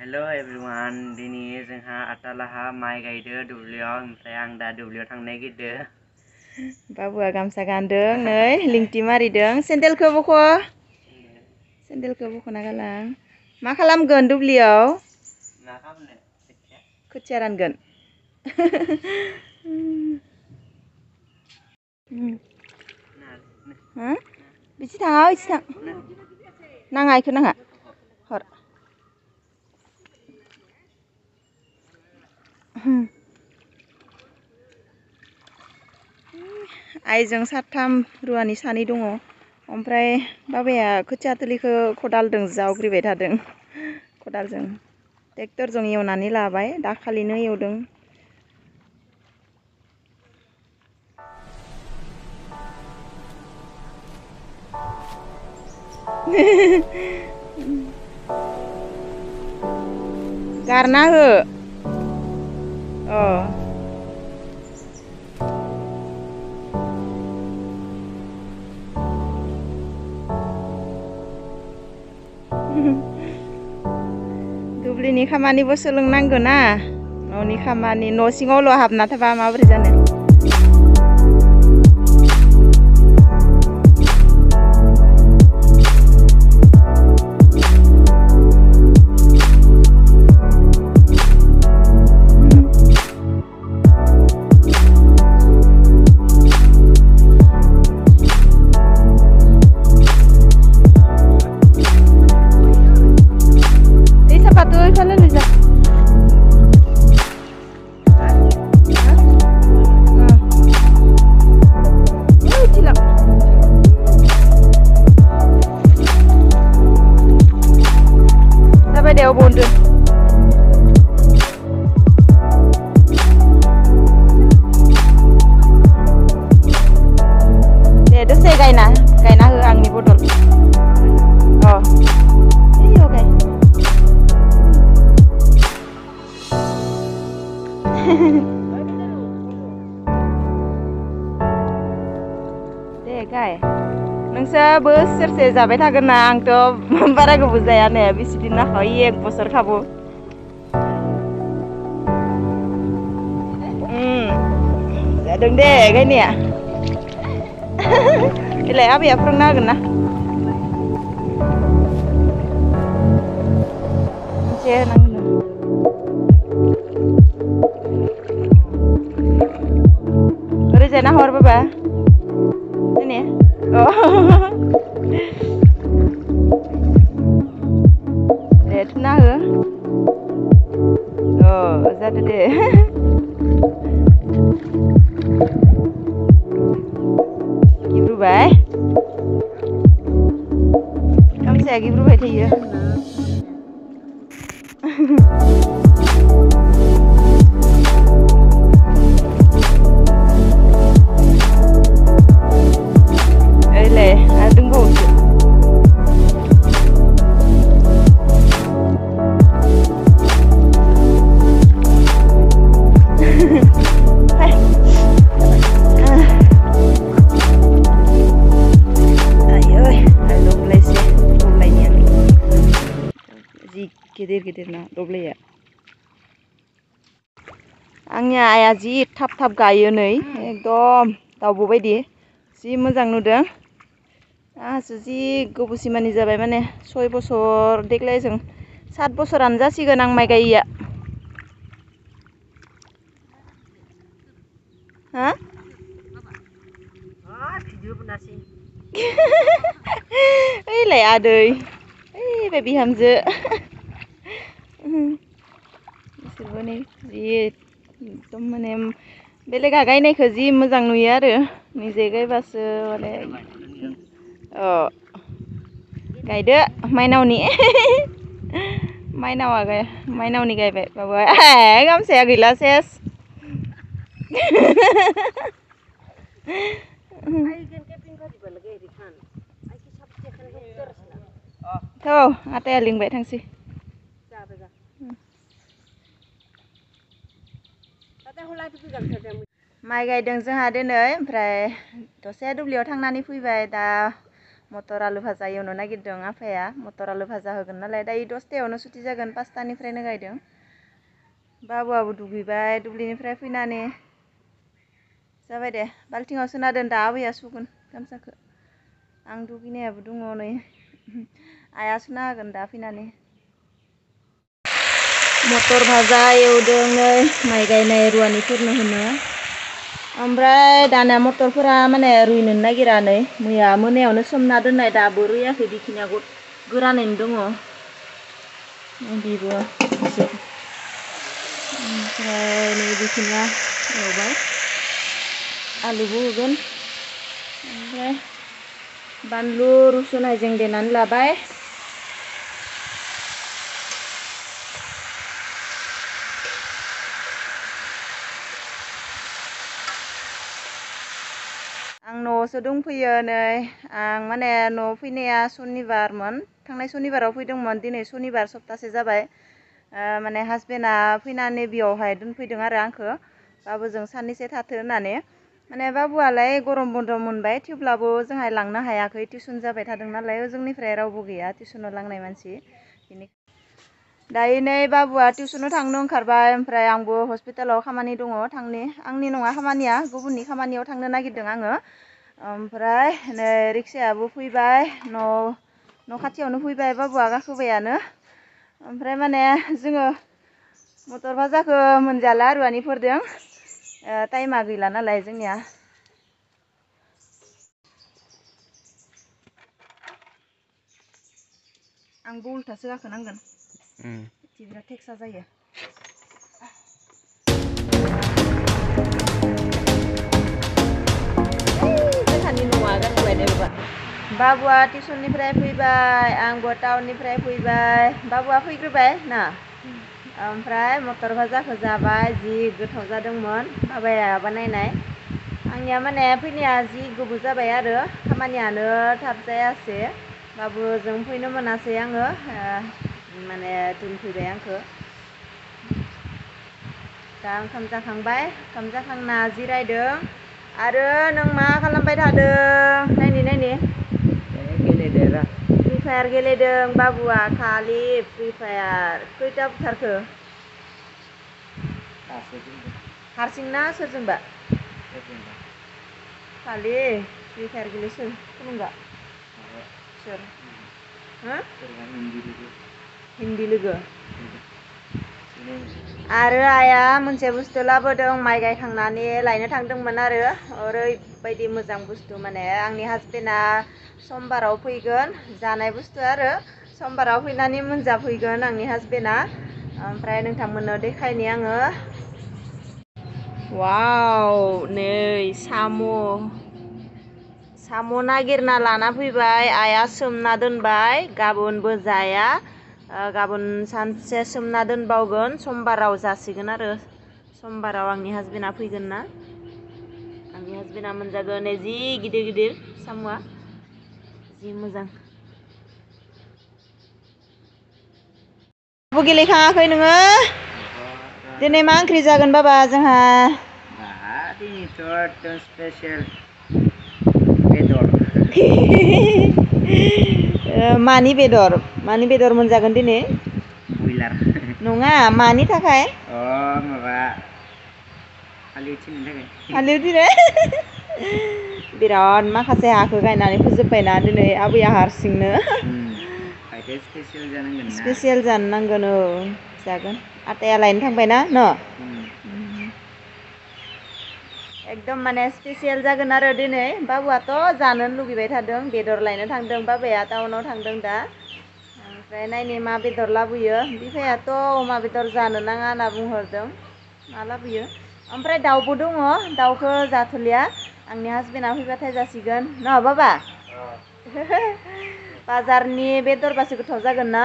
हेल' everyone दिनै जोंहा आटालाहा माइ गायदो दुब्लियाव ओमफ्राय आं दा दुब्लियाव थांनो नागिरदो। बाबुआ गामसा गानदों नै लिंथि मारिदों सेन्देलखौ बख' बख'ना गालां मा खालामगोन दुब्लियाव मा खालामनो खोथिया रानगोन बिथि थाङा बिथि थां नाङा इखौ नाङा हर आइजों साथाम रुवानि सानै दङ ओमफ्राय बाबाया खोथिया थिलिखौ खदालजों जावग्लिबाय थादों खदालजों ट्रेक्टरजों एवनानै लाबाय दाखालिनो एवदों। गारना हो दुब्लिनि खामानिबो सोलोंनांगौ ना न'नि खामानि न' सिङावल' हाबना थाबा माबोरै जानो। Bonde dे दसे गायना हो आंनि बदल इयाव गाय दे गाय नोंसोर बोसोरसे जाबाय थागोन ना आंथ' बारा गोबाव जायानो बेसे दिन नाखायो 1 बोसोर खाबो जादों दे गायनाया इलाय आबैया फोरोंना होगोन ना मोनसे होनांगोन ओरैजाय नाहर बाबा ने दे थुना हो जादो दे गिब्रुबाय गामसाया गिब्रुबाय थायो ओइलाय आरो दंबावोसो गिदिर ना दब्लाया आंनि आइया जि थाब गायो नै एकदम दाउब' बायदि जि मोजां नुदों आंहासो जि गोबावसिमानि जाबाय माने 6 बोसोर देग्लाय जों 7 बोसोरानो जासिगोन आं माइ गायिया हा ओइलाय आदै ओइ बे बिहामजो बिसोरबो नै जि एकदम माने बेलेगा गायनायखौ जि मोजां नुयो आरो निजे गायबासो माने गायदो माइनावनि माइनावनि गायबाय बाबा गामसाया गैला सेस थौ आटाया लिंबाय थांसै माइ गायदों जोंहा दिनै ओमफ्राय दसे दुब्लियाव थांनानै फैबाय दा मटर आलु भाजा एवनो नागिरदों आफाया मटर आलु भाजा होगोन नालाय दायो 10टायावनो सुथि जागोन 5टानिफ्रायनो गायदों बाबुआबो दुगैबाय दुब्लिनिफ्राय फैनानै जाबाय दे बाल्थिङाव सोना दोन दा आबैया सुगोन गामसाखौ आं दुगैनायाबो दङ नै आइया सुना होगोन दा फैनानै मटर भाजा एवदों नै माइ गायनाय रुवानिफोरनो होनो ओमफ्राय दाना मटरफोरा माने रुइनो नागिरा नै मैया मोनायावनो सोमना दोननाय दाबो रुइयाखै बेखिनिया गोरानैनो दङ बेबो एसे ओमफ्राय नै बेखिनिया एवबाय आलुबो होगोन ओमफ्राय बानलु रुसुन हाइजें देनानै लाबाय आं न'आवसो दंफैयो नै आं माने न'आव फैनाया सनिबारमोन थांनाय सनिबाराव फैदोंमोन दिनै सनिबार सप्तासे जाबाय माने हासबेन्डआ फैनानै बेयावहाय दोनफैदों आरो आंखौ बाबुजों साननैसो थाथो होननानै माने बाबुआलाय गरम बन्द मोनबाय थेवब्लाबो जोंहा लांनो हायाखै टिउसन जाबाय थादों नालाय जोंनिफ्राय रावबो गैया टिउसनाव लांनाय मानसि दायो नै बाबुआ टिउसनाव थांनो ओंखारबाय ओमफ्राय आंबो हस्पिटालाव खामानि दङ थांनि आंनि नङा खामानिया गुबुननि खामानियाव थांनो नागिरदों आङो ओमफ्राय नै रिक्सायाबो फैबाय न' खाथियावनो फैबाय बाबुआ गाखोबायानो ओमफ्राय माने जोङो मटर भाजाखौ मोनजाला रुवानिफोरजों टाइमा गैला नालाय जोंनिया आंबो उल्थासो गाखोनांगोन बिराद टेक्सा जायो जोंहानि न'आ गाखोबाय बाबुआ टिउसननिफ्राय फैबाय आंबो टाउननिफ्राय फैबाय बाबुआ फैग्रोबाय ना ओमफ्राय मटर भाजाखौ जाबाय जि गोथाव जादोंमोन बाबाया बानायनाय आंनिया माने फैनाया जि गोबाव जाबाय आरो खामानियानो थाब जायासै बाबुजों फैनो मोनासै आङो माने दोनफैबाय आंखौ दा ओंखाम जाखांना जिरायदों आरो नों मा खालामबाय थादों नायनि फ्रि फायार गेलेदों बाबुआ खालि फ्रि फायार खैथा बुथारखो हारसिंना सोरजोंबा खालि फ्रि फायार गेले सोर खुलुमगा सोर हिन्दी लोगो आरो आइया मोनसे बुस्थु लाबोदों माइ गायखांनानै लायनो थांदोंमोन आरो ओरैबायदि मोजां बुस्थु माने आंनि हासबेन्डआ समबाराव फैगोन जानाय बुस्थु आरो समबाराव फैनानै मोनजाफैगोन आंनि हासबेन्डआ ओमफ्राय नोंथांमोननो देखायनि आङो वाव नै साम' नागिरना लाना फैबाय आइया सोमना दोनबाय गाबोनबो जाया गाबोन सानसे सोमना दोनबावगोन समबाराव जासिगोन आरो समबाराव आंनि हासबेन्डआ फैगोन ना आंनि हासबेन्डआ मोनजागोन जि गिदिर गिदिर साम'आ जि मोजां गेलेखाङाखै नोङो दिनै मा ओंख्रि जागोन बाबा जोंहा स्पेशल बेदर मानि बेदर मोनजागोन दिनै बयलार नङा मानि थाखाय माबा बिराद माखासे हाखौ गायनानै फोजोबबायना दिनै आबैया हारसिंनो स्पेसियेल जानो नांगोन जागोन आटाया लायनो थांबायना न' एकदम माने स्पेसियेल जागोन आरो दिनै बाबुआथ' जानो लुगैबाय थादों बेदर लायनो थांदों बाबाया टाउनाव थांदों दा ओमफ्राय नायनि मा बेदर लाबोयो बिफायाथ' अमा बेदर जानो नाङा होनना बुंहरदों मा लाबोयो ओमफ्राय दाउबो दङ दाउखौ जाथ'लिया आंनि हासबेन्डआ फैबाथाय जासिगोन न' बाबा बाजारनि बेदरबासो गोथाव जागोन ना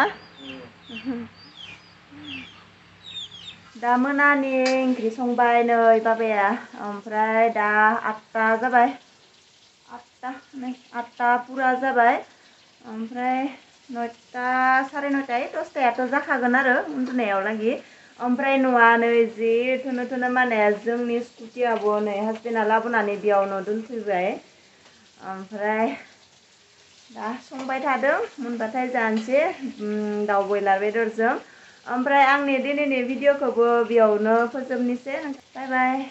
दा मोनानि ओंख्रि संबाय नै बाबाया ओमफ्राय दा 8टा जाबाय 8टा पुरा जाबाय ओमफ्राय 9टा साराय 9टा 10टायाथ' जाखागोन आरो उन्दुनायाव लागि ओमफ्राय न'आ नै जि थोनो माने जोंनि स्कुटियाबो नै हासबेन्डआ लाबोनानै बेयावनो दोनफैबाय ओमफ्राय दा संबाय थादों मोनबाथाय जानोसै दाउ बयलार बेदरजों। ओमफ्राय आंनि दिनैनि भिडिअखौबो बेयावनो फोजोबनोसै। बाय बाय।